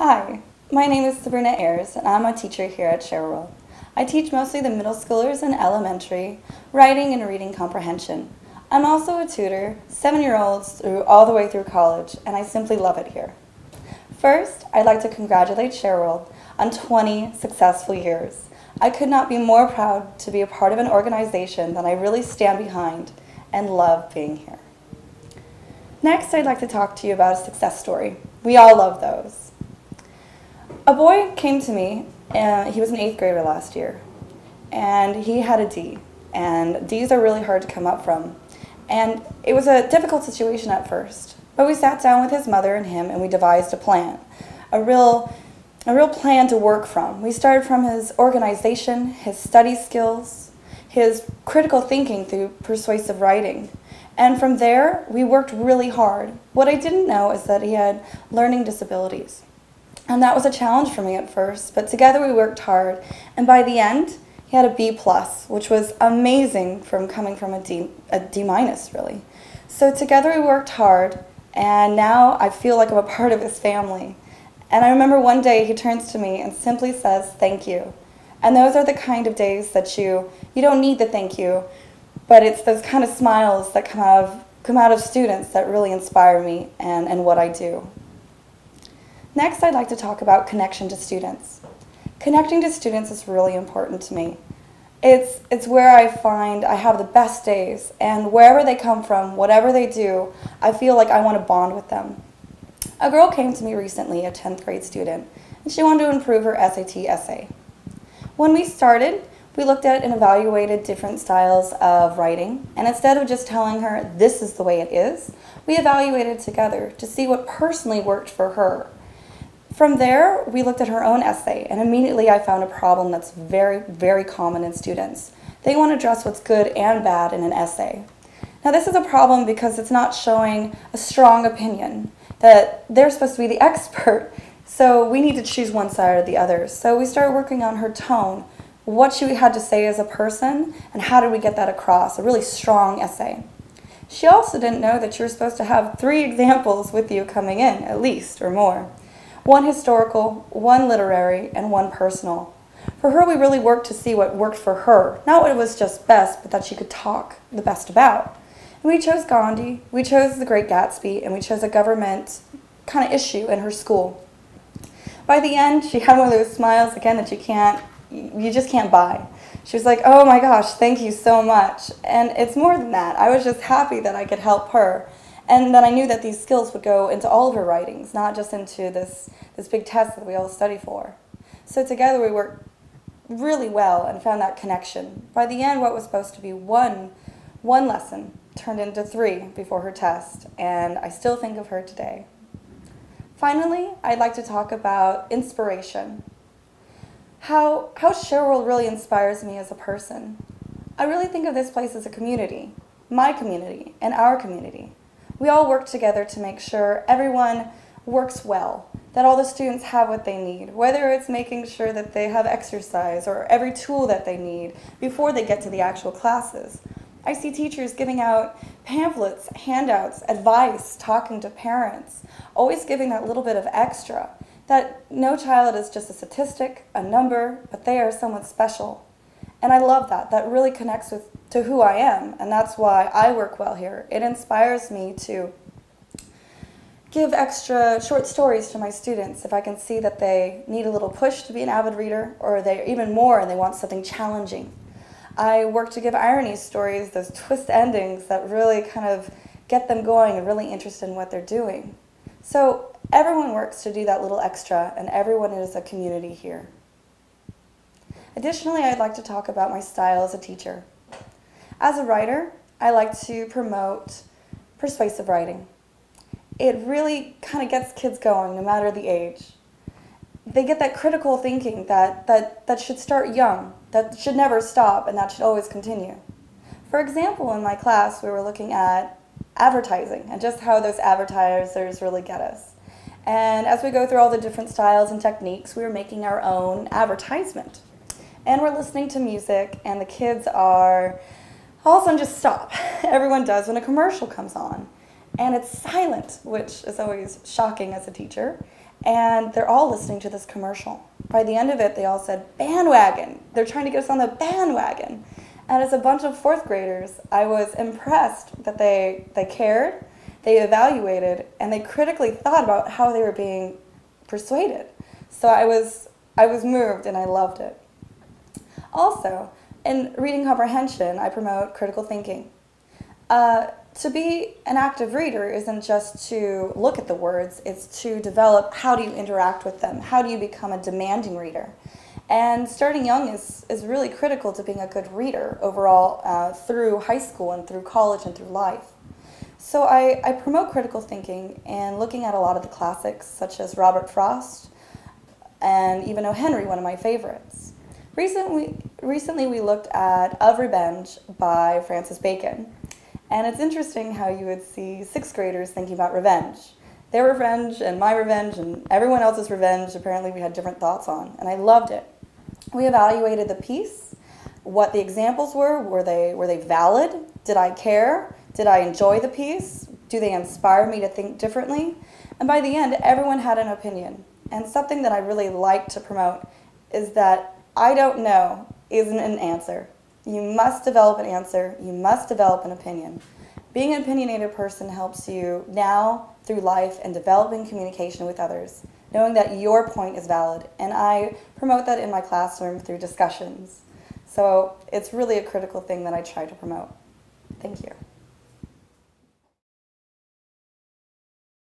Hi, my name is Sabrina and I'm a teacher here at ShareWorld. I teach mostly the middle schoolers in elementary, writing and reading comprehension. I'm also a tutor, 7-year-olds all the way through college, and I simply love it here. First, I'd like to congratulate ShareWorld on 20 successful years. I could not be more proud to be a part of an organization that I really stand behind and love being here. Next, I'd like to talk to you about a success story. We all love those. A boy came to me, and he was an 8th grader last year, and he had a D, and Ds are really hard to come up from. And it was a difficult situation at first, but we sat down with his mother and him, and we devised a plan, a real plan to work from. We started from his organization, his study skills, his critical thinking through persuasive writing. And from there, we worked really hard. What I didn't know is that he had learning disabilities. And that was a challenge for me at first, but together we worked hard. And by the end, he had a B+, which was amazing from coming from a D- really. So together we worked hard, and now I feel like I'm a part of his family. And I remember one day he turns to me and simply says, "Thank you." And those are the kind of days that you don't need the thank you, but it's those kind of smiles that come out of students that really inspire me and what I do. Next, I'd like to talk about connection to students. Connecting to students is really important to me. It's where I find I have the best days, and wherever they come from, whatever they do, I feel like I want to bond with them. A girl came to me recently, a 10th grade student, and she wanted to improve her SAT essay. When we started, we looked at and evaluated different styles of writing, and instead of just telling her this is the way it is, we evaluated together to see what personally worked for her. From there, we looked at her own essay, and immediately I found a problem that's very, very common in students. They want to address what's good and bad in an essay. Now, this is a problem because it's not showing a strong opinion, that they're supposed to be the expert, so we need to choose one side or the other. So we started working on her tone, what she had to say as a person, and how did we get that across, a really strong essay. She also didn't know that you were supposed to have 3 examples with you coming in, at least, or more. 1 historical, 1 literary, and 1 personal. For her, we really worked to see what worked for her, not what was just best, but that she could talk the best about. And we chose Gandhi, we chose The Great Gatsby, and we chose a government kind of issue in her school. By the end, she had one of those smiles, again, that you just can't buy. She was like, "Oh my gosh, thank you so much." And it's more than that. I was just happy that I could help her. And then I knew that these skills would go into all of her writings, not just into this big test that we all study for. So together we worked really well and found that connection. By the end, what was supposed to be one lesson turned into 3 before her test, and I still think of her today. Finally, I'd like to talk about inspiration. How ShareWorld really inspires me as a person. I really think of this place as a community, my community and our community. We all work together to make sure everyone works well, that all the students have what they need, whether it's making sure that they have exercise or every tool that they need before they get to the actual classes. I see teachers giving out pamphlets, handouts, advice, talking to parents, always giving that little bit of extra, that no child is just a statistic, a number, but they are someone special. And I love that. That really connects to who I am, and that's why I work well here. It inspires me to give extra short stories to my students if I can see that they need a little push to be an avid reader, or they're even more and they want something challenging. I work to give irony stories, those twist endings that really kind of get them going and really interested in what they're doing. So everyone works to do that little extra, and everyone is a community here. Additionally, I'd like to talk about my style as a teacher. As a writer, I like to promote persuasive writing. It really kind of gets kids going, no matter the age. They get that critical thinking that should start young, that should never stop, and that should always continue. For example, in my class, we were looking at advertising and just how those advertisers really get us. And as we go through all the different styles and techniques, we were making our own advertisement. And we're listening to music, and the kids are all of a sudden just stop. Everyone does when a commercial comes on. And it's silent, which is always shocking as a teacher. and they're all listening to this commercial. By the end of it, they all said, bandwagon. They're trying to get us on the bandwagon. And as a bunch of fourth graders, I was impressed that they cared, they evaluated, and they critically thought about how they were being persuaded. So I was moved and I loved it. Also, in reading comprehension, I promote critical thinking. To be an active reader isn't just to look at the words, it's to develop how do you interact with them, how do you become a demanding reader. And starting young is really critical to being a good reader overall through high school and through college and through life. So I promote critical thinking and looking at a lot of the classics such as Robert Frost and even O. Henry, one of my favorites. Recently we looked at Of Revenge by Francis Bacon. And it's interesting how you would see sixth graders thinking about revenge. Their revenge and my revenge and everyone else's revenge, apparently we had different thoughts on, and I loved it. We evaluated the piece, what the examples were they valid? Did I care? Did I enjoy the piece? Do they inspire me to think differently? And by the end, everyone had an opinion. And something that I really like to promote is that I don't know isn't an answer. You must develop an answer. You must develop an opinion. Being an opinionated person helps you now through life and developing communication with others, knowing that your point is valid. And I promote that in my classroom through discussions. So it's really a critical thing that I try to promote. Thank you.